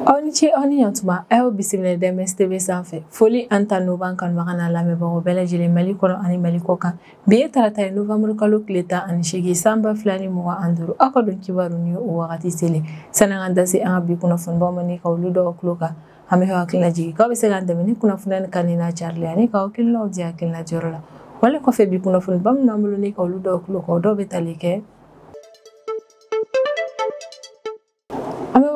Aw ni ce aw ni ɲantuma a y'aw bisimila DMS TV sanfɛ foli an ta noban kanubaga n'a lamɛnbagaw bɛɛ lajɛlen Mali kɔnɔ ani Mali kɔ kan bi ye tarata ye novembre kalo tile 18 san 2025 aw ka don kibaru ni o wagati selen san'an ka da se an ka bi kunnafonibaw ma ni ka olu dɔw tulo kan an bɛ hakilina jigin k'aw bɛ se k'an dɛmɛ ni kunnafoniya kan ni n'a carili ani ka hakilinaw di hakilina jɔyɔrɔ la wale kɔfɛ bi kunnafoniba min b'an bolo ni ka olu dɔw tulo kan o dɔw bɛ tali kɛ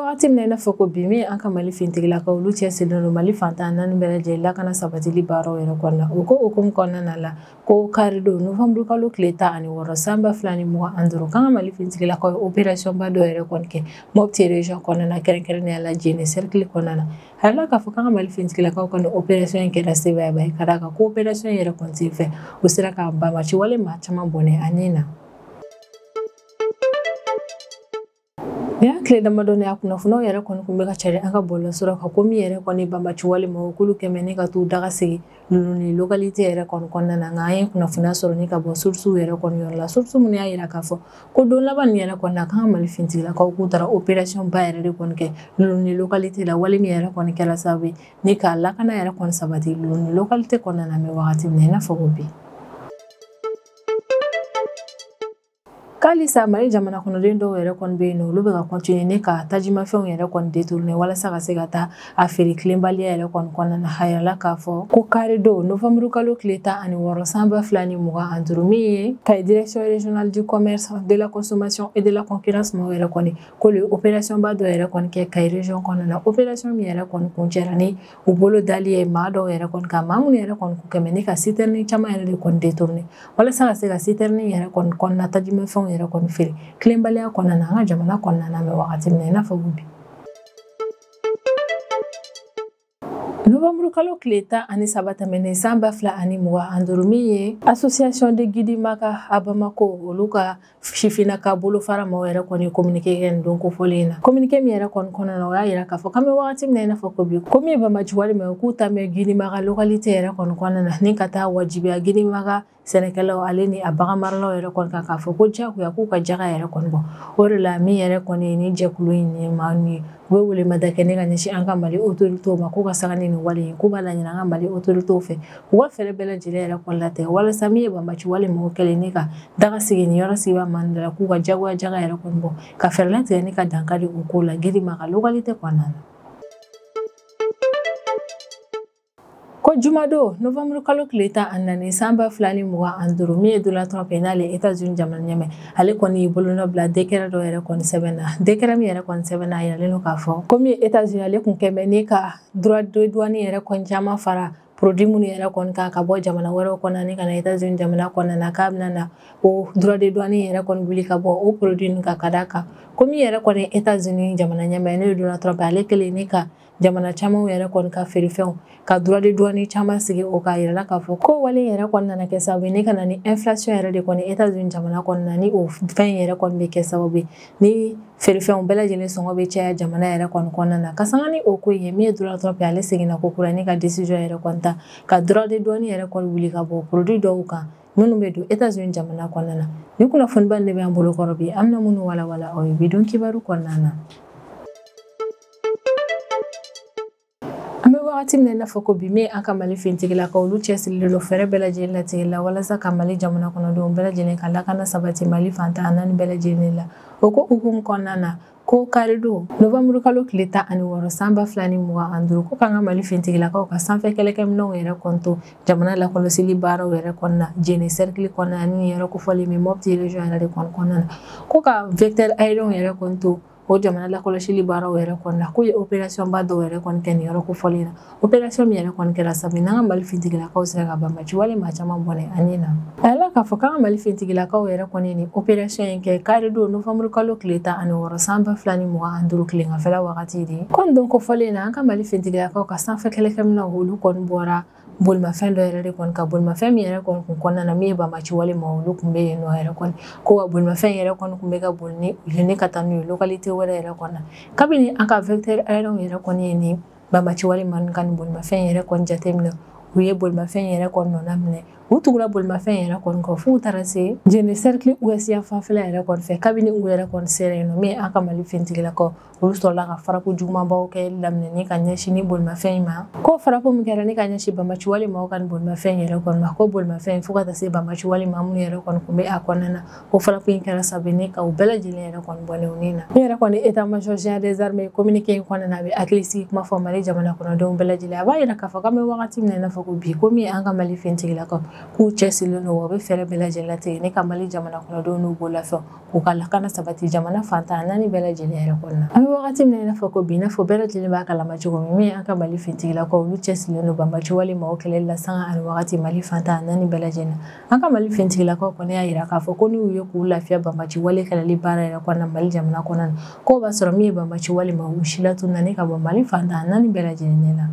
wagati min na fɔ ko bi min an ka Mali fintigilakaw olu cɛsirilen don Mali fantan naani bɛɛ lajɛlen lakana sabatili baaraw yɛrɛ kɔnɔna o ko hukumu kɔnɔna la ko kari don novembre kalo tile 16 san 2025 kan ka Mali fintigilakaw ye opération ba dɔ yɛrɛ kɔni kɛ Mopti région kɔnɔna kɛrɛnkɛrɛnnenya la Jene cercle kɔnɔna na a yɛrɛ k'a fɔ kan ka Mali fintigilakaw kɔni opération in kɛra sebaaya ye ka d'a kan ko opération yɛrɛ kɔni sen fɛ o sera ka banbaaci wale maa caman bɔnɛ a nin na. Ni hakili damadɔni a kunnafoniyaw yɛrɛ kɔni kun bɛ ka cari an ka bɔlɔlɔsiraw kan ko min yɛrɛ kɔni banbaaci wale ma o k'olu kɛmɛ ni ka t'u daga sigi Luluni localité yɛrɛ kɔni kɔnɔna na nka an ye kunnafoniya sɔrɔ ni ka bɔ sources yɛrɛ kɔni yɔrɔ la sources minnu y'a yira k'a fɔ ko don laban nin yɛrɛ kɔni na kan ka Mali fintigilakaw k'u taara opération ba yɛrɛ de kɔni kɛ Luluni localité la wale min yɛrɛ kɔni kɛra sababu ye ni ka lakana yɛrɛ kɔni sabati Luluni localité kɔnɔna na mɛ wagati min na i n'a fɔ ko bi. Kalisa Mali jamana kɔnɔden dɔw yɛrɛ kɔni bɛ yen nɔ olu bɛ ka continuer ni ka tajimafɛnw yɛrɛ kɔni détourner walasa ka se ka taa a feere tilenbaliya yɛrɛ kɔni kɔnɔna na a yirala k'a fɔ ko kari don novembre kalo tile 16 san 2025 min ye ka direction régionale du commerce de la consommation et de la concurrence ma yɛrɛ kɔni ko le opération ba dɔ yɛrɛ kɔni kɛ Kayi région kɔnɔna na opération min yɛrɛ kɔni kuncɛra ni u bolo dali ye maa dɔw yɛrɛ kɔni kan maa minnu yɛrɛ kɔni ku kɛmɛ ni ka citerne caman yɛrɛ de kɔni détourner walasa ka se ka citerne yɛrɛ kɔni kɔnɔna tajimafɛnw yɛrɛ kɔni feere tilenbaliya kɔnɔna na an ka jamana kɔnɔna na mɛ wagati min na i n'a fɔ bi. Novembre kalo tile 13 tɛmɛnen san 2025 min ye association de guide maka a Bamako olu ka sifinnaka bolofara maaw yɛrɛ kɔni communiqué kɛ nin don kofɔlen in na communiqué min yɛrɛ kɔni kɔnɔna na o y'a yira k'a fɔ k'an bɛ wagati min na i n'a fɔ ko bi ko min ye banbaaci wale ma k'u ta mɛn guide maka localité yɛrɛ kɔni kɔnɔna na ni ka taa wajibiya guide maka sɛnɛkɛlaw ale ni a bagan maralaw yɛrɛ kɔni kan k'a fɔ ko diyagoya k'u ka jaga yɛrɛ kɔni bɔ o de la min yɛrɛ kɔni ye ni jɛkulu in ye maa ni u bɛ welemada kɛ ne ka ɲɛsin an ka Mali autorités ma k'u ka saga ni nin wale ye k'u b'a laɲini an ka Mali autorités fɛ u ka fɛɛrɛ bɛɛ lajɛlen yɛrɛ kɔni latigɛ walasa min ye banbaaci wale mɔgɔ kɛlen ni ka daga sigi ni yɔrɔ sigi man da la k'u ka jagoya jaga yɛrɛ kɔni bɔ ka fɛɛrɛ latigɛ ni ka dankari u ko la Girima ka localité kɔnɔna na. Ko jumado novembre kalo tile 14 san 2025 min ye Donald Trump ye n'ale États-Unis jamana ɲɛmɛ ale kɔni y'i bolonɔ bila décret dɔ yɛrɛ kɔni sɛbɛn na décret min yɛrɛ kɔni sɛbɛn na a yiralen don k'a fɔ ko min ye États-Unis ale kun kɛmɛ ni ka droit de douane yɛrɛ kɔni caman fara produit minnu yɛrɛ kɔni kan ka bɔ jamana wɛrɛw kɔnɔna ni ka na États-Unis jamana kɔnɔna na k'a bɛna na o droit de douane yɛrɛ kɔni wuli ka bɔ o produit ninnu kan ka d'a kan ko min yɛrɛ kɔni États-Unis jamana ɲɛmɛ n'o ye Donald Trump ale kelen ni ka jamana caman yɛrɛ kɔni ka feerefɛnw ka droit de douane caman sigi o k'a yirala k'a fɔ ko wale yɛrɛ kɔni nana kɛ sababu ye ni ka na ni inflation yɛrɛ de kɔni États-Unis jamana kɔnɔna ni o fɛn yɛrɛ kɔni bɛ kɛ sababu ye ni feerefɛnw bɛɛ lajɛlen sɔngɔ bɛ caya jamana yɛrɛ kɔni kɔnɔna na ka sanga ni o ko ye min ye Donald Trump ale seginna ko kura ni ka décision yɛrɛ kɔni ta ka droit de douane yɛrɛ kɔni wuli ka bɔ produit dɔw kan minnu bɛ don États-Unis jamana kɔnɔna na ni kunnafoniba de bɛ an bolo kɔrɔ bi an bɛna minnu walawala aw ye bi don kibaru kɔnɔna na. An bɛ wagati min na i n'a fɔ ko bi min an ka Mali fintigilakaw olu cɛsirilen don fɛɛrɛ bɛɛ lajɛlen latigɛ la walasa ka Mali jamana kɔnɔdenw bɛɛ lajɛlen ka lakana sabati Mali fantan naani bɛɛ lajɛlen la o ko hukumu kɔnɔna na ko kari don novembre kalo tile 16 san 2025 ko kan ka Mali fintigilakaw ka sanfɛ kɛlɛkɛminɛnw yɛrɛ kɔni to jamana lakɔlɔsili baaraw yɛrɛ kɔnɔna Jene cercle kɔnɔna ni yɛrɛ kofɔlen min Mopti région yɛrɛ de kɔni kɔnɔna na ko ka vecteur aérien yɛrɛ kɔni to o jamana lakɔlɔsili baaraw yɛrɛ kɔnɔna na k'u ye opération ba dɔw yɛrɛ kɔni kɛ nin yɔrɔ kofɔlen na opération min yɛrɛ kɔni kɛra sababu n'an ka Mali fintigilakaw sera ka banbaaci wale maa caman bɔnɛ ani na a yɛrɛ k'a fɔ k'an ka Mali fintigilakaw yɛrɛ kɔni ni opération in kɛ kari don novembre kalo tile 16 san 2025 tilengafɛla wagati de kɔni don kofɔlen na an ka Mali fintigilakaw ka sanfɛ kɛlɛkɛminɛnw olu kɔni bɔra bolimafɛn dɔ yɛrɛ de kɔni ka bolimafɛn min yɛrɛ kɔni kun kɔnɔna na min ye banbaaci wale ma olu kun bɛ yen nɔ yɛrɛ kɔni ko wa bolimafɛn yɛrɛ kɔni kun bɛ ka boli ni u ye ne ka taa n'u ye localité wɛrɛ yɛrɛ kɔnɔ kabini an ka vecteur aérien yɛrɛ kɔni ye ni banbaaci wale ma ka nin bolimafɛn yɛrɛ kɔni jateminɛ u ye bolimafɛn yɛrɛ kɔni nɔna minɛ u tugula bolimafɛn yɛrɛ kɔni kɔ f'u taara se jeni cercle ouest yan fanfɛla yɛrɛ kɔni fɛ kabini u yɛrɛ kɔni sera yen nɔ min an ka Mali fintigilakaw olu sɔrɔla ka farapo jugumanbaw kɛ daminɛ ka ɲɛsin ni bolimafɛn in ma ko farapo min kɛra ni ka ɲɛsin Banbaci walimaw ka ni bolimafɛn yɛrɛ kɔni ma ko bolimafɛn fo ka taa se Banbaci walima minnu yɛrɛ kɔni kun bɛ a kɔnɔna na ko farapo in kɛra sababu ni ka u bɛɛ lajɛlen yɛrɛ kɔni bɔnɛ u ni na ne yɛrɛ kɔni état major général des armées communiqué in kɔnɔna a bɛ hakili sigi kuma fɔ Mali jamana kɔnɔdenw bɛɛ lajɛlen a b'a yira k'a fɔ k'an bɛ wagati min na i n'a fɔ ko bi ko min an ka Mali fintigilakaw k'u cɛsirilen don wa u bɛ fɛɛrɛ bɛɛ lajɛlen latigɛ ni ka Mali jamana kɔnɔdenw n'u bololafɛnw k'u ka lakana sabati jamana fantan naani bɛɛ lajɛlen yɛrɛ kɔnɔna an bɛ wagati min na i n'a fɔ ko bi i n'a fɔ bɛɛ lajɛlen b'a kalama cogo min an ka Mali fintigilakaw olu cɛsirilen don Banbaci walimaw kɛlɛli la sanga ani wagati Mali fantan naani bɛɛ lajɛlen an ka Mali fintigilakaw kɔni y'a yira k'a fɔ ko n'u ye k'u lafiya Banbaci wale kɛlɛli baara yɛrɛ kɔnɔna Mali jamana kɔnɔna ko b'a sɔrɔ min ye Banbaci walima u si latun na ni ka bɔ Mali fantan naani bɛɛ lajɛlen la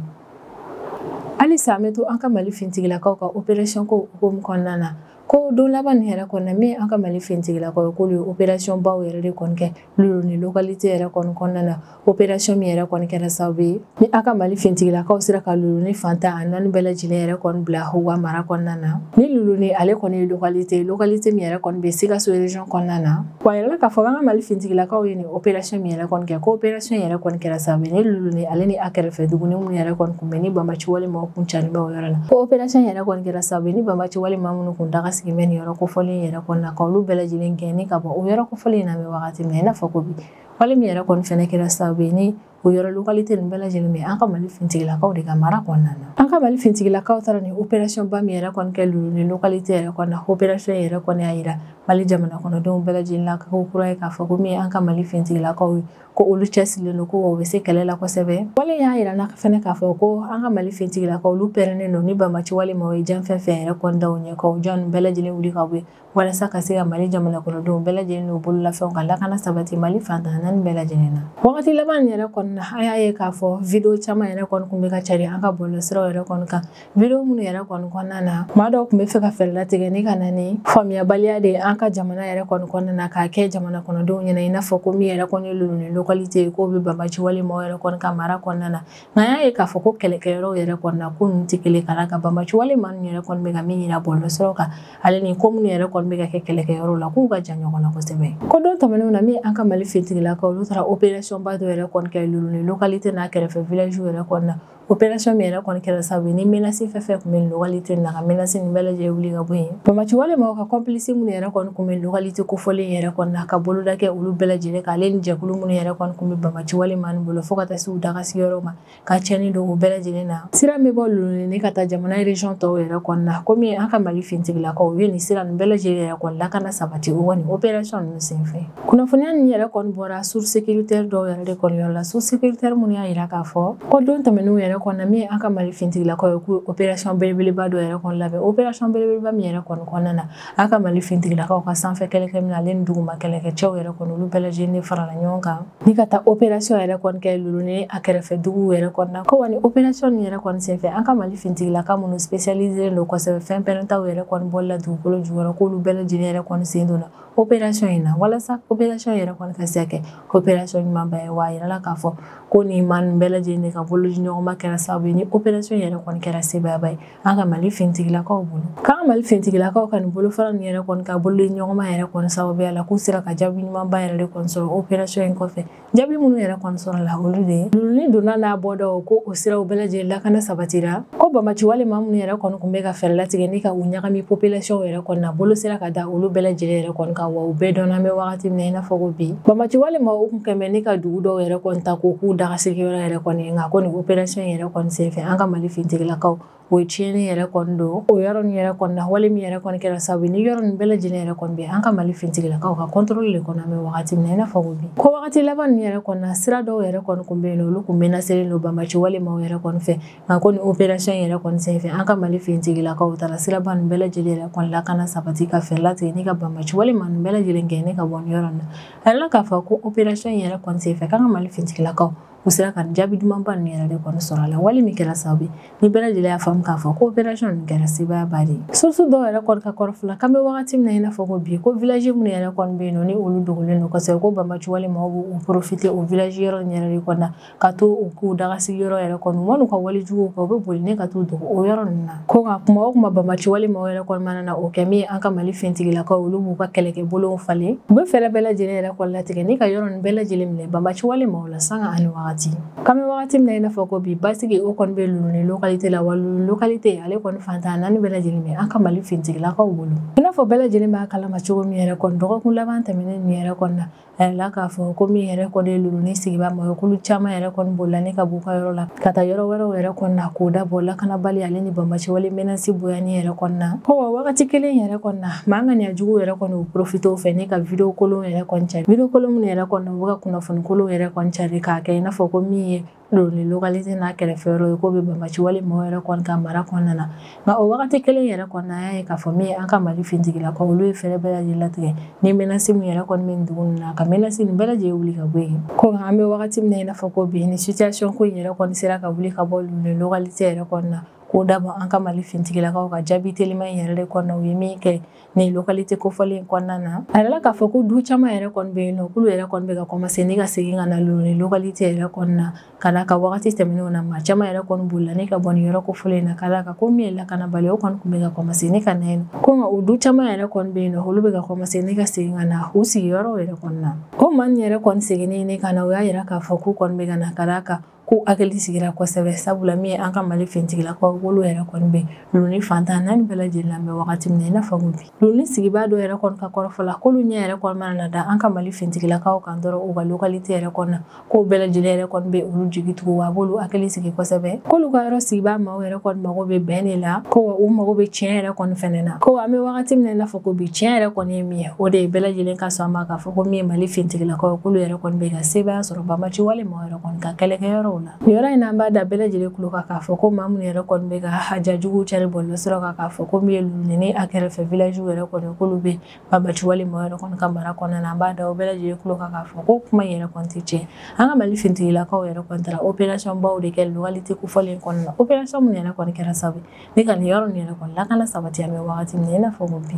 halisa an bɛ to an ka Mali fintigilakaw ka opération ko hukumu kɔnɔna na ko don laban nin yɛrɛ kɔnɔna min an ka Mali fintigilakaw k'olu ye opération baw yɛrɛ de kɔni kɛ Lulu ni localité yɛrɛ kɔni kɔnɔna na opération min yɛrɛ kɔni kɛra sababu ye ni an ka Mali fintigilakaw sera ka Lulu ni fantan naani bɛɛ lajɛlen yɛrɛ kɔni bila u ka mara kɔnɔna na ni Lulu ni ale kɔni ye localité min yɛrɛ kɔni bɛ Sikaso région kɔnɔna na wa yɛrɛ k'a fɔ an ka Mali fintigilakaw ye ni opération min yɛrɛ kɔni kɛ ko opération yɛrɛ kɔni kɛra sababu ni Lulu ni ale ni a kɛrɛfɛ duguni minnu yɛrɛ kɔni kun bɛ ni Banbaci walimaw kun caniba o yɔrɔ la ko opération yɛrɛ kɔni kɛra sababu ni Banbaci walima minnu kun daga sigi bɛ ni yɔrɔ kofɔlen yɛrɛ kɔnɔna ka olu bɛɛ lajɛlen gɛnni ka bɔ o yɔrɔ kofɔlen in na bɛ wagati min na i n'a fɔ ko bi wale min yɛrɛ kɔni fɛnɛ kɛra sababu ye ni o yɔrɔ localité nin bɛɛ lajɛlen bɛ an ka Mali fintigilakaw de ka mara kɔnɔna na an ka Mali fintigilakaw taara ni opération ba min yɛrɛ kɔni kɛ Lulu ni localité yɛrɛ kɔnɔna opération yɛrɛ kɔni y'a yira Mali jamana kɔnɔdenw bɛɛ lajɛlen la ko kura ye k'a fɔ ko min ye an ka Mali fintigilakaw ye ko olu cɛsirilen don ko u bɛ se kɛlɛ la kosɛbɛ wale y'a yira na fɛnɛ k'a fɔ ko an ka Mali fintigilakaw olu pɛrɛnnen don ni Banbaci walimaw ye jan fɛn fɛn yɛrɛ kɔni da u ɲɛ ka u jan bɛɛ lajɛlen wuli ka bɔ walasa ka se ka Mali jamana kɔnɔdenw bɛɛ lajɛlen n'u bololafɛnw ka lakana sabati Mali fantan naani bɛɛ lajɛlen na wagati laban yɛrɛ kɔnɔna an y'a ye k'a fɔ video caman yɛrɛ kɔni kun bɛ ka cari an ka bɔlɔlɔsiraw yɛrɛ kɔni kan video minnu yɛrɛ kɔni kɔnɔna na maa dɔw kun bɛ fɛ ka fɛɛrɛ latigɛ ni ka na ni faamuyabaliya de an ka jamana yɛrɛ kɔni kɔnɔna na k'a kɛ jamana kɔnɔdenw ɲɛna i n'a fɔ ko min yɛrɛ kɔni ye Lulu ni localité ye k'o bɛ Banbaci walimaw yɛrɛ kɔni ka mara kɔnɔna na nka an y'a ye k'a fɔ ko kɛlɛkɛyɔrɔw yɛrɛ kɔni na ko ninnu tɛ kelen ka na ka Banbaci walima ninnu yɛrɛ kɔni bɛ ka min yira bɔlɔlɔsiraw kan ale ni ko minnu yɛrɛ kɔni bɛ ka kɛ kɛlɛkɛyɔrɔ la k'u ka jan ɲɔgɔn na kosɛbɛ ko don tɛmɛnenw na min an ka Mali fintigilakaw olu taara opération ba dɔ yɛrɛ kɔni kɛ Lulu ni localité n'a kɛrɛfɛ village yɛrɛ kɔni na opération min yɛrɛ kɔni kɛra sababu ni menace fɛn fɛn kun bɛ localité na ka menace nin bɛɛ lajɛlen wuli ka bɔ yen Banbaci walimaw ka complice minnu yɛrɛ kɔni kun bɛ localité kofɔlen yɛrɛ kɔni na ka boloda kɛ olu bɛɛ lajɛlen kan ale ni jɛkulu minnu yɛrɛ kɔni kun bɛ Banbaci walima nin bolo fo ka taa se u daga sigiyɔrɔ ma ka cɛnni don u bɛɛ lajɛlen na sira min bɔ Lulu ni ka taa jamana région tɔw yɛrɛ kɔni na komi an ka Mali fintigilakaw u ye nin sira nin bɛɛ lajɛlen yɛrɛ kɔni lakana sabati o kɔni opération ninnu senfɛ kunnafoniya nin yɛrɛ kɔni bɔra source sécuritaire dɔw yɛrɛ de kɔni yɔrɔ la source sécuritaire minnu y'a yira k'a fɔ ko don tɛmɛnenw yɛrɛ kɔni na min an ka Mali fintigilakaw ye k'u opération belebeleba dɔ yɛrɛ kɔni labɛn opération belebeleba min yɛrɛ kɔni kɔnɔna na an ka Mali fintigilakaw ka sanfɛ kɛlɛkɛminɛ ale ni duguma kɛlɛkɛcɛw yɛrɛ kɔni olu bɛɛ lajɛlen farala ɲɔgɔn kan ni ka taa opération yɛrɛ kɔni kɛ Lulu ni a kɛrɛfɛ duguw yɛrɛ kɔni na ko wa ni opération nin yɛrɛ kɔni senfɛ an ka Mali fintigilaka minnu spécialisé don kosɛbɛ fɛn pɛrɛntaw yɛrɛ kɔni bɔli la dugukolo jukɔrɔ k'olu bɛɛ lajɛlen yɛrɛ kɔni sen donna opération in na walasa opération yɛrɛ kɔni ka se ka kɛ opération ɲumanba ye wa a yirala k'a fɔ ko nin maa nin bɛɛ lajɛlen de ka boloji ɲɔgɔnma kɛra sababu ye ni opération yɛrɛ kɔni kɛra sebaaya ye an ka Mali fintigilakaw bolo k'an ka Mali fintigilakaw ka nin bolofara nin yɛrɛ kɔni ka boloji ɲɔgɔnma yɛrɛ kɔni sababuya la k'u sera ka jaabi ɲumanba yɛrɛ de kɔni sɔrɔ opération in kɔfɛ jaabi minnu yɛrɛ kɔni sɔrɔ la olu de ye Lulu ni donna n'a bɔdaw ko o siraw bɛɛ lajɛlen lakana sabatira ko Banbaci walima minnu yɛrɛ kɔni kun bɛ ka fɛɛrɛ latigɛ ni ka u ɲagami population yɛrɛ kɔni na bolo sera ka da olu bɛɛ lajɛlen yɛrɛ kɔni kan wa u bɛɛ dɔnna an bɛ wagati min na i n'a fɔ ko bi Banbaci walima u kun kɛmɛ ni ka dugu dɔw yɛrɛ kɔni ta ko k'u daga sigiyɔrɔ yɛrɛ kɔni nka ko nin opération yɛrɛ kɔni senfɛ an ka Mali fintigilakaw o ye tiɲɛni yɛrɛ kɔni don o yɔrɔ nin yɛrɛ kɔni na wale min yɛrɛ kɔni kɛra sababu ni yɔrɔ nin bɛɛ lajɛlen yɛrɛ kɔni bɛ an ka Mali fintigilakaw ka contrôle de kɔnɔ an bɛ wagati min na i n'a fɔ ko bi ko wagati laban nin yɛrɛ kɔni na sira dɔw yɛrɛ kɔni kun bɛ yen olu kun menacelen don Banbaci walimaw yɛrɛ kɔni fɛ nka ko nin opération yɛrɛ kɔni senfɛ an ka Mali fintigilakaw taara siraba nin bɛɛ lajɛlen yɛrɛ kɔni lakana sabati ka fɛɛrɛ latigɛ ni ka Banbaci walima nin bɛɛ lajɛlen gɛn ne ka bɔ nin yɔrɔ nin na a yɛrɛ k'a fɔ ko opération yɛrɛ kɔni senfɛ k'an ka Mali fintigilakaw u sera ka jaabi dumanba ninnu yɛrɛ de kɔni sɔrɔ a la wali min kɛra sababu ni bɛɛ lajɛlen y'a faamu k'a fɔ ko opération ninnu kɛra sebaayaba de ye surtout dɔw yɛrɛ kɔni ka kɔrɔfɔla k'an bɛ wagati min na i n'a fɔ ko bi ko village minnu yɛrɛ kɔni bɛ yen nɔ ni olu dogolen don kosɛbɛ ko banbati wale maaw b'u profiter o village yɔrɔ in yɛrɛ de kɔnɔ na ka to u k'u dagasigi yɔrɔ yɛrɛ kɔnɔ u man'u ka walejuguw kɛ u bɛ boli ne ka t'u dogo o yɔrɔ ninnu na ko nka kuma o kuma banbati wale maaw yɛrɛ kɔni mana na o kɛ min ye an ka Mali fintigilakaw olu b'u ka kɛlɛkɛbolow falen u bɛ fɛɛrɛ bɛɛ lajɛlen yɛrɛ kɔni latigɛ ni ka yɔrɔ nin bɛɛ lajɛlen minɛ banbati wale maaw la sanga ani wagati k'an bɛ wagati min na i n'a fɔ ko bi basigi o kɔni bɛ Luluni localité la wa Luluni localité ale kɔni fantan naani bɛɛ lajɛlen bɛ an ka Mali fintigilakaw bolo i n'a fɔ bɛɛ lajɛlen b'a kalama cogo min yɛrɛ kɔni dɔgɔkun laban tɛmɛnen nin yɛrɛ kɔni na a yɛrɛla k'a fɔ ko min yɛrɛ kɔni ye Luluni sigibaa ma ye k'olu caman yɛrɛ kɔni bolila ne ka b'u ka yɔrɔ la ka taa yɔrɔ wɛrɛw yɛrɛ kɔni na k'o dabɔ lakanabali ale ni banbati wale menace bonyani yɛrɛ kɔni na ko wa wagati kelen yɛrɛ kɔni na maa ŋaniyajuguw yɛrɛ kɔni u profiter o fɛ ne ka video kolon yɛrɛ kɔni cari video kolon minnu yɛrɛ kɔni u bɛ ka kunnafoni kolon yɛrɛ kɔni cari k'a kɛ i n'a fɔ ko min ye Luluni localité n'a kɛrɛfɛ yɔrɔ ye k'o bɛ banbati wale maaw yɛrɛ kɔni ka mara kɔnɔna na nka o wagati kelen yɛrɛ kɔni na an y'a ye k'a fɔ min ye an ka Mali fintigilakaw olu ye fɛɛrɛ bɛɛ lajɛlen latigɛ ni menace min yɛrɛ kɔni bɛ nin dugu ninnu na ka menace nin bɛɛ lajɛlen wuli ka bɔ yen ko nka an bɛ wagati min na i n'a fɔ ko bi ni situation ko in yɛrɛ kɔni sera ka wuli ka bɔ Luluni localité yɛrɛ kɔni na k'o dabɔ an ka Mali fintigilakaw ka jaabi telima in yɛrɛ de kɔnɔna u ye min kɛ nin localité kofɔlen in kɔnɔna na a yɛrɛla k'a fɔ ko du caman yɛrɛ kɔni bɛ yen nɔ k'olu yɛrɛ kɔni bɛ ka commencer ni ka segin ka na Luluni localité yɛrɛ kɔnɔna na ka d'a ka wagati tɛmɛnenw na maa caman yɛrɛ kɔni bolila ne ka bɔ nin yɔrɔ kofɔlen in na ka d'a kan ko min ye lakanabali o kɔni tun bɛ ka commencer ne ka na yen nɔ ko nka o du caman yɛrɛ kɔni bɛ yen nɔ olu bɛ ka commencer ne ka segin ka na u sigiyɔrɔw yɛrɛ kɔnɔna na o maa nin yɛrɛ kɔni seginnen ne ka na o y'a yira k'a fɔ k'u kɔni bɛ ka na ka d'a kan ko hakili sigira kosɛbɛ sabula min ye an ka Mali fintigilakaw wolo yɛrɛ kɔni bɛ Luluni fantan naani bɛɛ lajɛlen na bɛ wagati min na i n'a fɔ ko bi Luluni sigibaa dɔ yɛrɛ kɔni ka kɔrɔfɔla k'olu ɲɛ yɛrɛ kɔni mana na da an ka Mali fintigilakaw kan dɔrɔn u ka localité yɛrɛ kɔnɔna na k'o bɛɛ lajɛlen yɛrɛ kɔni bɛ olu jigi tugu wa a b'olu hakili sigi kosɛbɛ k'olu ka yɔrɔ sigibaa maaw yɛrɛ kɔni mago bɛ bɛn de la ko wa u mago bɛ tiɲɛ yɛrɛ kɔni fɛnɛ na ko an bɛ wagati min na i n'a fɔ ko bi tiɲɛ yɛrɛ kɔni ye min ye o de ye bɛɛ lajɛlen ka sɔn a ma k'a fɔ ko min ye Mali fintigilakaw k'olu yɛrɛ kɔni bɛ ka sebaaya sɔrɔ banbati wale maaw yɛrɛ kɔni ka kɛlɛkɛyɔrɔw la yɔrɔ in na an b'a da bɛɛ lajɛlen kulo kan k'a fɔ ko maa minnu yɛrɛ kɔni bɛ ka haja juguw cari bɔlɔlɔsiraw kan k'a fɔ ko min ye Luluni ni a kɛrɛfɛ village yɛrɛ kɔni k'olu bɛ banbati wale maaw yɛrɛ kɔni ka mara kɔnɔna na an b'a da o bɛɛ lajɛlen kulo kan k'a fɔ ko kuma in yɛrɛ kɔni tɛ tiɲɛ an ka Mali fintigilakaw yɛrɛ kɔni taara opération baw de kɛ localité kofɔlen in kɔnɔna na opération minnu yɛrɛ kɔni kɛra sababu ne ka nin yɔrɔ nin yɛrɛ kɔni lakana sabati an bɛ wagati min na i n'a fɔ ko bi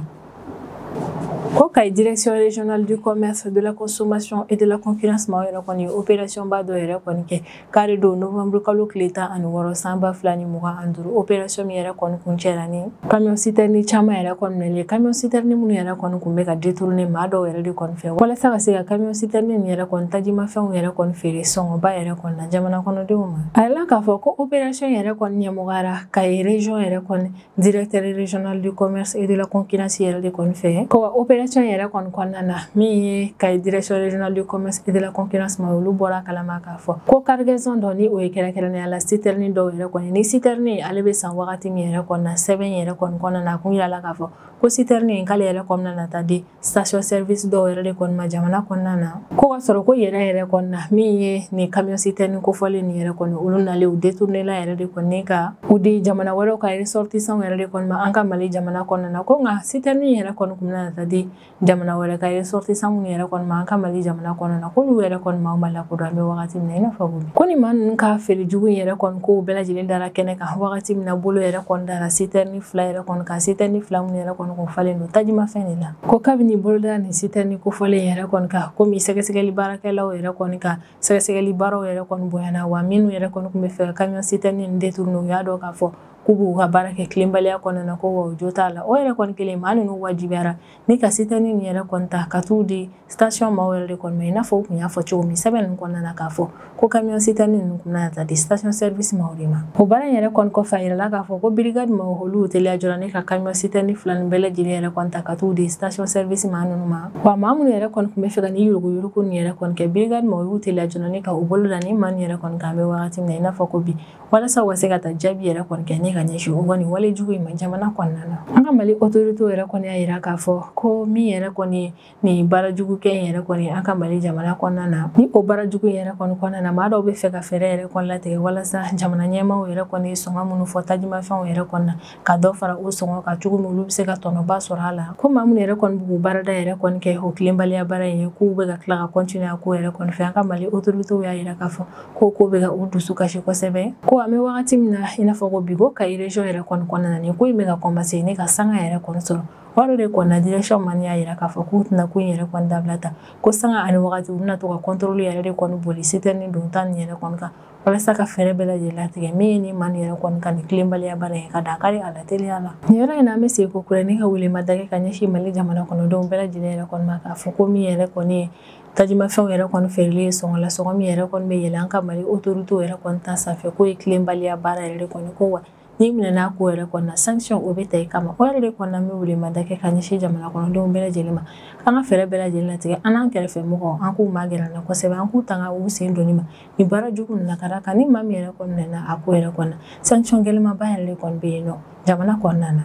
ko Kayi direction régionale du commerce de la consommation et de la concurrence maaw yɛrɛ kɔni ye opération ba dɔ yɛrɛ kɔni kɛ kari don novembre kalo tile 16 san 2025 opération min yɛrɛ kɔni kun cɛla ni camion citerne caman yɛrɛ kɔni minɛli camion citerne minnu yɛrɛ kɔni kun bɛ ka détourner maa dɔw yɛrɛ de kɔni fɛ walasa ka se ka camion citerne nin yɛrɛ kɔni tajimafɛnw yɛrɛ kɔni feere sɔngɔba yɛrɛ kɔni na jamana kɔnɔdenw ma a yɛrɛla k'a fɔ ko opération yɛrɛ kɔni ɲɛmɔgɔyara Kayi région yɛrɛ kɔni directeur régional du commerce et de la concurrence yɛrɛ de kɔni fɛ ko opération yɛrɛ kɔni kɔnɔna na min ye Kayi direction régionale du commerce et de la concurrence ma olu bɔra kalama k'a fɔ ko cargaison dɔ ni o ye kɛrɛnkɛrɛnnenya la citerne dɔw yɛrɛ kɔni ni citerne ale bɛ san wagati min yɛrɛ kɔnɔna sɛbɛn yɛrɛ kɔni kɔnɔna na a kun yirala k'a fɔ ko citerne in k'ale yɛrɛ kɔnɔna na ta di station service dɔw yɛrɛ de kɔni ma jamana kɔnɔna na ko ka sɔrɔ ko yɛrɛ kɔnɔna min ye nin camion citerne kofɔlen nin yɛrɛ kɔni olu nalen u détourner la yɛrɛ de kɔni ka u di jamana wɛrɛw ka ressortissants yɛrɛ de kɔni ma an ka Mali jamana kɔnɔna na ko nka citerne yɛrɛ kɔni kun bɛna ta di jamana wɛrɛ ka ressortissants minnu yɛrɛ kɔni ma an ka Mali jamana kɔnɔna na k'olu yɛrɛ kɔni ma lakodɔn an bɛ wagati min na i n'a fɔ ko nin maa ninnu ka feere jugu in yɛrɛ kɔni ko bɛɛ lajɛlen dara kɛnɛ kan wagati min na bolo yɛrɛ kɔni dara citerne 2 yɛrɛ kɔni kan citerne 2 minnu yɛrɛ kɔni kun falen don tajimafɛn de la ko kabini bolo dara nin citerne kofɔlen yɛrɛ kɔni kan komi sɛgɛsɛgɛli baarakɛlaw yɛrɛ kɔni kan sɛgɛsɛgɛli baaraw yɛrɛ kɔni bonyana wa minnu yɛrɛ kɔni kun bɛ fɛ ka camion citerne nin détourner u y'a dɔn k'a fɔ k'u b'u ka baara kɛ tilenbaliya kɔnɔna na ko wa o jo t'a la o yɛrɛ kɔni kelen maa ninnu wajibiyara ni ka citerne nin yɛrɛ kɔni ta ka t'u di station maaw yɛrɛ de kɔni ma i n'a fɔ u kun y'a fɔ cogo min sɛbɛn ninnu kɔnɔna na k'a fɔ ko camion citerne ninnu kun bɛna ta di station service maaw de ma o baara in yɛrɛ kɔni kɔfɛ a yirala k'a fɔ ko brigade maaw olu teliya jɔra ne ka camion citerne 2 nin bɛɛ lajɛlen yɛrɛ kɔni ta ka t'u di station service maa ninnu ma wa maa minnu yɛrɛ kɔni kun bɛ fɛ ka ni yuruguyurugu nin yɛrɛ kɔni kɛ brigade maaw y'u teliya jɔra ne ka u bolo da ni maa nin yɛrɛ kɔni kan an bɛ wagati min na i n'a fɔ ko bi walasa u ka se ka taa jaabi yɛrɛ kɔni kɛ ne ka ɲɛsin o kɔni wale jugu in ma jamana kɔnɔna na. An ka Mali autorité yɛrɛ kɔni y'a yira k'a fɔ ko min yɛrɛ kɔni nin baara jugu kɛ in yɛrɛ kɔni an ka Mali jamana kɔnɔna na. Ni o baara jugu in yɛrɛ kɔni kɔnɔna na maa dɔw bɛ fɛ ka fɛɛrɛ yɛrɛ kɔni latigɛ walasa jamana ɲɛmaaw yɛrɛ kɔni sɔngɔ minnu fɔ tajimafɛnw yɛrɛ kɔnɔna na ka dɔ fara o sɔngɔ kan cogo min olu bɛ se ka tɔnɔba sɔrɔ a la. Ko maa minnu yɛrɛ kɔni b'u baarada yɛrɛ kɔni kɛ o tilenbaliya baara in ye k'u bɛ ka tila ka continuer a ko yɛrɛ kɔni fɛ. An ka Mali autorité y'a yira k'a fɔ ko bɛ ka u dusu kasi kosɛbɛ. Ko an bɛ wagati min na i n'a fɔ ko bi ko Kayi région yɛrɛ kɔni kɔnɔna na nin ko in bɛ ka commencer ne ka sanga yɛrɛ kɔni sɔrɔ. Wari de kɔnna direction man y'a yira k'a fɔ k'u tɛna ko in yɛrɛ kɔni dabila ta ko sanga ani wagati u bɛna to ka contrôle yɛrɛ de kɔni boli citerne don ta nin yɛrɛ kɔni kan walasa ka fɛɛrɛ bɛɛ lajɛlen latigɛ min ye nin maa nin yɛrɛ kɔni ka nin tilenbaliya baara ye ka dankari a la teliya la. Nin yɔrɔ in na an bɛ segin ko kura ne ka welemada kɛ ka ɲɛsin Mali jamana kɔnɔdenw bɛɛ lajɛlen yɛrɛ kɔni ma k'a fɔ ko min yɛrɛ kɔni ye tajimafɛnw yɛrɛ kɔni feereli ye sɔngɔ la sɔngɔ min yɛrɛ kɔni bɛ yɛlɛ an ka Mali autorité yɛrɛ kɔni ta sanfɛ k'o ye tilenbaliya baara yɛrɛ de kɔni ko wa ni minɛna ko yɛrɛ kɔni na sanction o bɛ ta i kama. O yɛrɛ de kɔni na an bɛ welemada kɛ ka ɲɛsin jamana kɔnɔdenw bɛɛ lajɛlen ma an ka fɛɛrɛ bɛɛ lajɛlen latigɛ an n'an kɛrɛfɛ mɔgɔw an k'u magɛrɛ an na kosɛbɛ an k'u tanga u sen donni ma nin baara jugu ninnu na ka d'a kan ni maa min yɛrɛ kɔni nana a ko yɛrɛ kɔni na sanction gɛlɛnmanba yɛrɛ de kɔni bɛ yen nɔ jamana kɔnɔna na.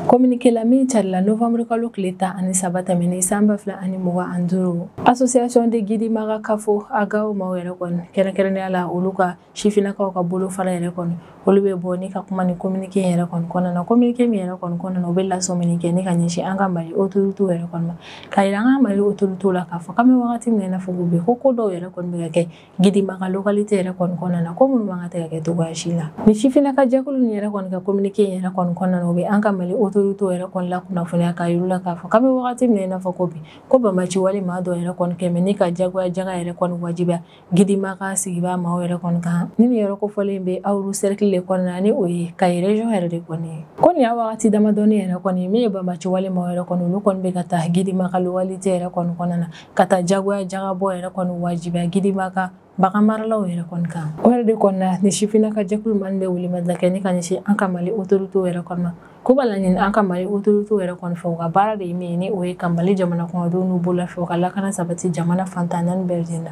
Communiqué la min carila novembre kalo tile 13 tɛmɛnen san 2025 association de Gidimaga Kafo Agaw maaw yɛrɛ kɔni kɛrɛnkɛrɛnnenya la olu ka sifinnakaw ka bolofara yɛrɛ kɔni olu bɛ bɔ ni ka kuma ni communiqué yɛrɛ kɔni kɔnɔna na communiqué min yɛrɛ kɔni kɔnɔna na u bɛ lasɔmini kɛ ni ka ɲɛsin an ka Mali autorité yɛrɛ kɔni ma ka yira an ka Mali autorité la k'a fɔ k'an bɛ wagati min na i n'a fɔ ko bi ko dɔw yɛrɛ kɔni bɛ ka kɛ Gidimaga localité yɛrɛ kɔni kɔnɔna na ko minnu man ka tɛ ka kɛ cogoya si la. Ni sifinnaka jɛkulu nin yɛrɛ kɔni ka communiqué yɛrɛ kɔni kɔnɔna na u bɛ an ka Mali autorité yɛrɛ kɔni la kunnafoniya k'a yir'u la k'a fɔ k'an bɛ wagati min na i n'a fɔ ko bi ko banbaci wale maa dɔ yɛrɛ kɔni kɛmɛ ni ka jagoya jaga yɛrɛ kɔni wajibiya Gidimaga sigibaa maaw yɛrɛ kɔni kan ni nin yɔrɔ kofɔlen bɛ Auru cercle de kɔnɔna na ni o ye Kayi région yɛrɛ de kɔni ye. Ko nin y'a wagati damadɔni yɛrɛ kɔni min ye banbaci wale maaw yɛrɛ kɔni olu kɔni bɛ ka taa Gidimaga localité yɛrɛ kɔni kɔnɔna na ka taa jagoya jagabɔ yɛrɛ kɔni wajibiya Gidimaga bagan maralaw yɛrɛ kɔni kan. O yɛrɛ de kɔni na ni sifinnaka jɛkulu man bɛ welemada kɛ ni ka ɲɛsin an ka Mali autorité yɛrɛ kɔni ma ko b'a laɲini an ka Mali autorité yɛrɛ kɔni fɛ u ka baara de ye min ye ni o ye ka Mali jamana kɔnɔdenw n'u bololafɛ u ka lakana sabati jamana fantan naani bɛɛ lajɛlen na.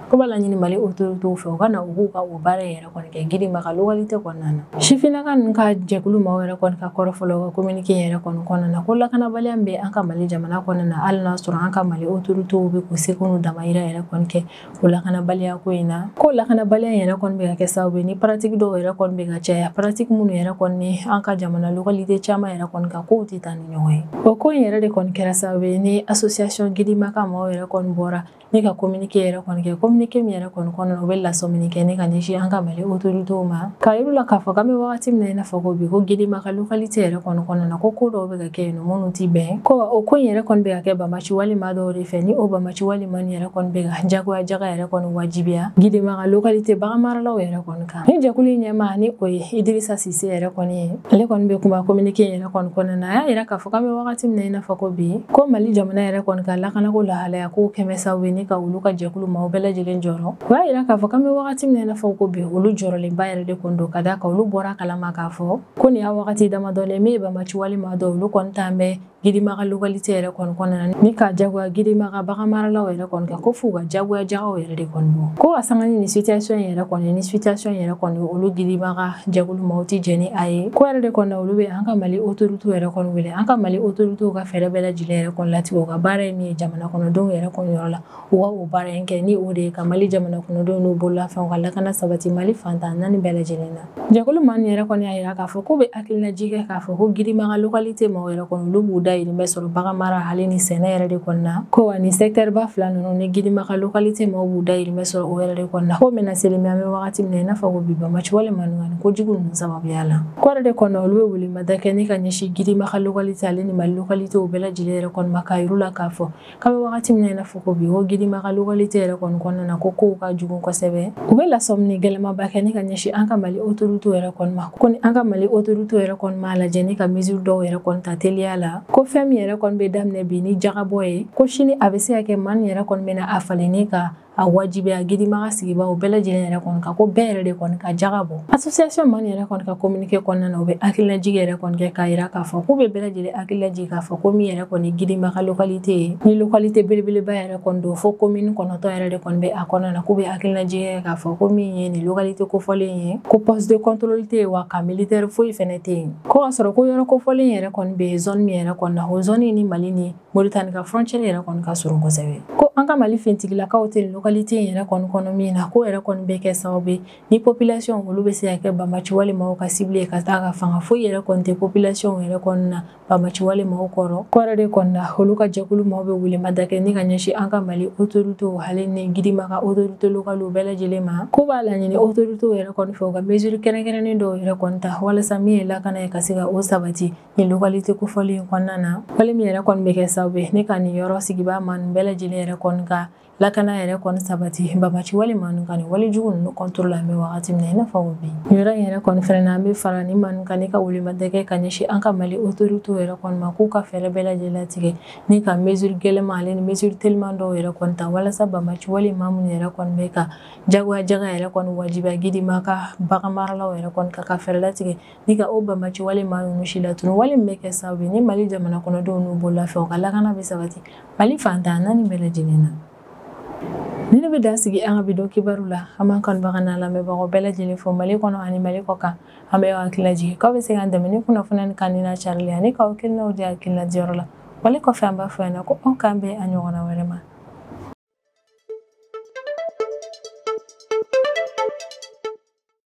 Ko b'a laɲini Mali autorité fɛ u ka na u k'u ka o baara yɛrɛ kɔni kɛ Gidimaga localité kɔnɔna na. Sifinnaka ninnu ka jɛkulu maaw yɛrɛ kɔni ka kɔrɔ fɔlɔ u ka communiqué yɛrɛ kɔni kɔnɔna na ko lakanabaliya min bɛ an ka Mali jamana kɔnɔna na hali n'a sɔrɔ an ka Mali autorité bɛ k'u seko n'u damayira yɛrɛ kɔni kɛ o lakanabaliya ko in na ko lakanabaliya yɛrɛ kɔni bɛ ka kɛ sababu ye ni pratique dɔw yɛrɛ kɔni bɛ ka caya pratique minnu yɛrɛ kɔni ni an ka jamana localité caman yɛrɛ kɔni kan kow tɛ taa ni ɲɔgɔn ye. O ko in yɛrɛ de kɔni kɛra sababu ye ni association Gidimaga maaw yɛrɛ kɔni bɔra ni ka communiqué yɛrɛ kɔni kɛ communiqué min yɛrɛ kɔni kɔnɔna u bɛ lasɔmini kɛ ni ka ɲɛsin an ka Mali autorité ma k'a yir'u la k'a fɔ k'an bɛ wagati min na i n'a fɔ ko bi ko Gidimaga localité yɛrɛ kɔni kɔnɔna na ko dɔw bɛ ka kɛ yen nɔ minnu tɛ bɛn ko o ko in yɛrɛ kɔni bɛ ka kɛ banbaci wale maa dɔw de fɛ ni o banbaci wale maa nin yɛrɛ kɔni bɛ ka jagoya jaga yɛrɛ kɔni wajibiya Gidimaga localité bagan maralaw yɛrɛ kɔni kan. Ni jɛkulu in ɲɛmaa ni o ye Idrissa Cissé yɛrɛ kɔni ye ale kɔni bɛ kuma communiqué yɛrɛ kɔni kɔnɔna na a y'a yira k'a fɔ k'an bɛ wagati min na i n'a fɔ ko bi ko Mali jamana yɛrɛ kɔni ka lakanako lahalaya ko kɛmɛ sababu ye ni ka olu ka jɛkulu maaw bɛɛ lajɛlen jɔrɔ o y'a yira k'a fɔ k'an bɛ wagati min na i n'a fɔ ko bi olu jɔrɔlenba yɛrɛ de kɔni don ka d'a kan olu bɔra kalama k'a fɔ ko nin y'a wagati damadɔlen min ye banbaci wale maa dɔw olu kɔni t'an bɛ Gidimaga localité yɛrɛ kɔni kɔnɔna na ni ka jagoya Gidimaga bagan maralaw yɛrɛ kɔni kan ko f'u ka jagoya jagaw yɛrɛ de kɔni bɔ ko a sanga ni situation yɛrɛ kɔni ni situation yɛrɛ kɔni olu Gidimaga jɛkulu maaw tɛ jɛn ni a ye ko yɛrɛ de kɔni na olu bɛ an ka Mali autorité yɛrɛ kɔni wele an ka Mali autorité ka fɛɛrɛ bɛɛ lajɛlen yɛrɛ kɔni latigɛ u ka baara ye min ye jamana kɔnɔdenw yɛrɛ kɔni yɔrɔ la u ka o baara in kɛ ni o de ye ka Mali jamana kɔnɔdenw n'u bololafɛnw ka lakana sabati Mali fantan naani bɛɛ lajɛlen na. Jɛkulu maa nin yɛrɛ kɔni y'a yira k'a fɔ k'u bɛ hakilinaji kɛ k'a fɔ ko Gidimaga localité maaw yɛrɛ kɔni olu b'u dayirimɛ sɔrɔ bagan mara hali ni sɛnɛ yɛrɛ de kɔni na ko wa ni secteur ba fila ninnu ni Gidimaga localité maaw b'u dayirimɛ sɔrɔ o yɛrɛ de kɔni na ko mɛna seli min an bɛ wagati min na i n'a fɔ ko bi banbaci wale maa ninnu ko jugu ninnu sababuya la ko yɛrɛ de kɔni na olu bɛ welemada kɛ ni ka ɲɛsin Gidimaga localité ale ni Mali localité bɛɛ lajɛlen yɛrɛ kɔni ma k'a yir'u la k'a fɔ k'an bɛ wagati min na i n'a fɔ ko bi ko Gidimaga localité yɛrɛ kɔni kɔnɔna na ko kow ka jugu kosɛbɛ u bɛ lasɔmini gɛlɛmaba kɛ ni ka ɲɛsin an ka Mali autorité yɛrɛ kɔni ma ko ni an ka Mali autorité yɛrɛ kɔni m'a lajɛ ni ka mesure dɔw yɛrɛ kɔni ta teliya la ko fɛn min yɛrɛ kɔni bɛ daminɛ bi ni jagabɔ ye ko sini a bɛ se ka kɛ maa nin yɛrɛ kɔni bɛna a falen ni ka a wajibi a gidimaga sigiba o bɛɛ lajɛlen yɛrɛ kɔni ka ko bɛɛ yɛrɛ de kɔni ka jaga bɔ association man yɛrɛ kɔni ka communiqué kɔnɔna na o bɛ hakililajigi yɛrɛ kɔni kɛ k'a yira k'a fɔ k'u bɛ bɛɛ lajɛlen hakililajigi k'a fɔ ko min yɛrɛ kɔni gidimaga localité ye ni localité belebeleba yɛrɛ kɔni don fo commune 9 yɛrɛ de kɔni bɛ a kɔnɔna na k'u bɛ hakililajigi k'a fɔ ko min ye ni localité kofɔlen ye ko poste de contrôle tɛ yen wa ka militaire foyi fɛnɛ tɛ yen ko ka sɔrɔ ko yɔrɔ kofɔlen yɛrɛ kɔni bɛ zone min yɛrɛ kɔni na o zone ni Mali ni Mauritanie ka frontière yɛrɛ kɔni ka surun kosɛbɛ ko an ka Mali fintigilakaw tɛ localité yɛrɛ kɔni kɔnɔ min na ko yɛrɛ kɔni bɛ kɛ sababu ye ni population olu bɛ se ka kɛ banbaci wale maaw ka cible ye ka taa ka fanga foyi yɛrɛ kɔni tɛ population yɛrɛ kɔni na banbaci wale maaw kɔrɔ ko yɛrɛ de kɔni na olu ka jɛkulu maaw bɛ wuli madakɛ ni ka ɲɛsin an ka Mali autorités hali ni gidimaga autorités locales bɛɛ lajɛlen ma ko b'a laɲini autorités yɛrɛ kɔni fɛ u ka mesure kɛrɛnkɛrɛnnen dɔw yɛrɛ kɔni ta walasa min ye lakana ye ka se ka o sabati ni localité kofɔlen kɔnɔna na wale min yɛrɛ kɔni bɛ kɛ sababu ye ne ka nin yɔrɔ sigibaa ma nin bɛɛ lajɛlen yɛrɛ kɔni ka lakana yɛrɛ kɔni sabati banbaci wale manu kan ni wale jugu ninnu contrôle an bɛ wagati min na i n'a fɔ o bi yɔrɔ in yɛrɛ kɔni fɛnɛ na an bɛ fara ni manu kan ni ka wulimadɛkɛ ka ɲɛsin an ka Mali autorités yɛrɛ kɔni ma k'u ka fɛɛrɛ bɛɛ lajɛlen tigɛ ni ka mesure gɛlɛman ale ni mesure teliman dɔw yɛrɛ kɔni ta walasa banbaci wale maa minnu yɛrɛ kɔni bɛ ka jagoya yɛrɛ kɔni wajibiya gidimaga ka bagan maralaw yɛrɛ kɔni ka fɛɛrɛ latigɛ ni ka o banbaci wale maa ninnu si latunu wale min bɛ kɛ sababu ye ni Mali jamana kɔnɔdenw n'u bolola fɛ u ka lakana bɛ sabati Mali fantan naani bɛɛ lajɛlen na ni ne bɛ dan sigi an ka bidon kibaru la an b'an kanubaga n'a lamɛnbagaw bɛɛ lajɛlen fo Mali kɔnɔ ani Mali kɔ kan an bɛ hakililajigi k'aw bɛ se k'an dɛmɛ ni kunnafoniya ni kan ni na carili ani k'aw hakilinaw di hakililajiyɔrɔ la wale kɔfɛ an b'a fɔ yan ko anw k'an bɛn a ɲɔgɔnna wɛrɛ ma